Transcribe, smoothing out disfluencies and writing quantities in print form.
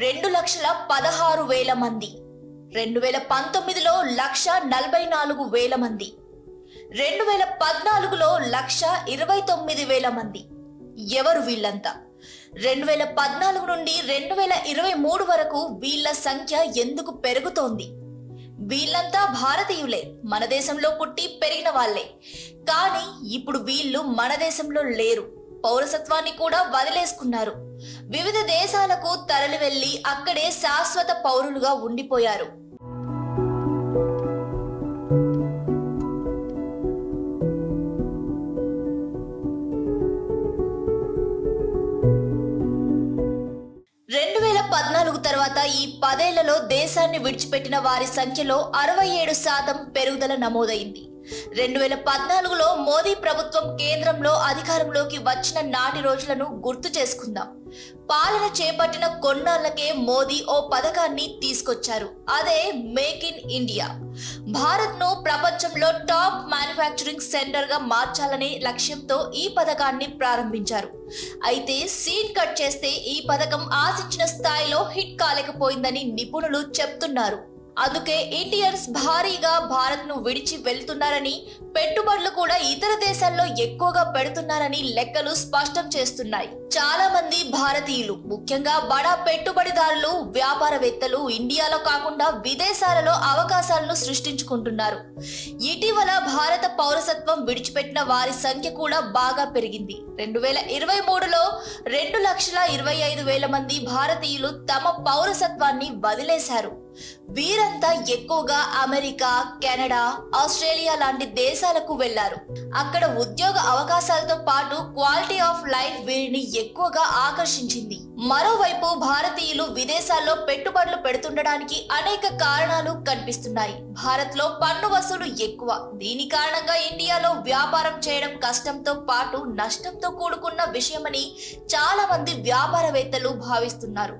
2,16,000 మంది, 2019లో 1,44,000 మంది, 2014లో 1,29,000 మంది. ఎవరు వీళ్ళంతా? 2014 నుండి 2023 వరకు వీళ్ళ సంఖ్య ఎందుకు పెరుగుతోంది? వీళ్ళంతా భారతీయులే, మన దేశంలో పుట్టి పెరిగిన వాళ్లే. కానీ ఇప్పుడు వీళ్ళు మన దేశంలో లేరు, పౌరసత్వాన్ని కూడా వదిలేసుకున్నారు. వివిధ దేశాలకు తరలి వెళ్లి అక్కడే శాశ్వత పౌరులుగా ఉండిపోయారు. తర్వాత ఈ 10 ఏళ్లలో దేశాన్ని విడిచిపెట్టిన వారి సంఖ్యలో 67% పెరుగుదల నమోదైంది. 2014లో మోదీ ప్రభుత్వం కేంద్రంలో అధికారంలోకి వచ్చిన నాటి రోజులను గుర్తు చేసుకుందాం. పాలన చేపట్టిన కొన్నాళ్లకే మోదీ ఓ పథకాన్ని తీసుకొచ్చారు. అదే మేక్ ఇన్ ఇండియా. భారత్ ను ప్రపంచంలో టాప్ మ్యానుఫ్యాక్చరింగ్ సెంటర్ గా మార్చాలనే లక్ష్యంతో ఈ పథకాన్ని ప్రారంభించారు. అయితే సీన్ కట్ చేస్తే ఈ పథకం ఆశించిన స్థాయిలో హిట్ కాలేకపోయిందని నిపుణులు చెప్తున్నారు. అందుకే ఇండియన్స్ భారీగా భారత్ ను విడిచి వెళ్తున్నారని, పెట్టుబడులు కూడా ఇతర దేశాల్లో ఎక్కువగా పెడుతున్నారని లెక్కలు స్పష్టం చేస్తున్నాయి. చాలా మంది భారతీయులు, ముఖ్యంగా బడా పెట్టుబడిదారులు, వ్యాపారవేత్తలు ఇండియాలో కాకుండా విదేశాలలో అవకాశాలను సృష్టించుకుంటున్నారు. ఇటీవల భారత పౌరసత్వం విడిచిపెట్టిన వారి సంఖ్య కూడా బాగా పెరిగింది. 2023లో 2,25,000 మంది భారతీయులు తమ పౌరసత్వాన్ని వదిలేశారు. వీరంతా ఎక్కువగా అమెరికా, కెనడా, ఆస్ట్రేలియా లాంటి దేశాలకు వెళ్లారు. అక్కడ ఉద్యోగ అవకాశాలతో పాటు క్వాలిటీ ఆఫ్ లైఫ్ వీరిని ఎక్కువగా ఆకర్షించింది. మరోవైపు భారతీయులు విదేశాల్లో పెట్టుబడులు పెడుతుండడానికి అనేక కారణాలు కనిపిస్తున్నాయి. భారత్ లో పన్ను వసూలు ఎక్కువ. దీని కారణంగా ఇండియాలో వ్యాపారం చేయడం కష్టంతో పాటు నష్టంతో కూడుకున్న విషయమని చాలా మంది వ్యాపారవేత్తలు భావిస్తున్నారు.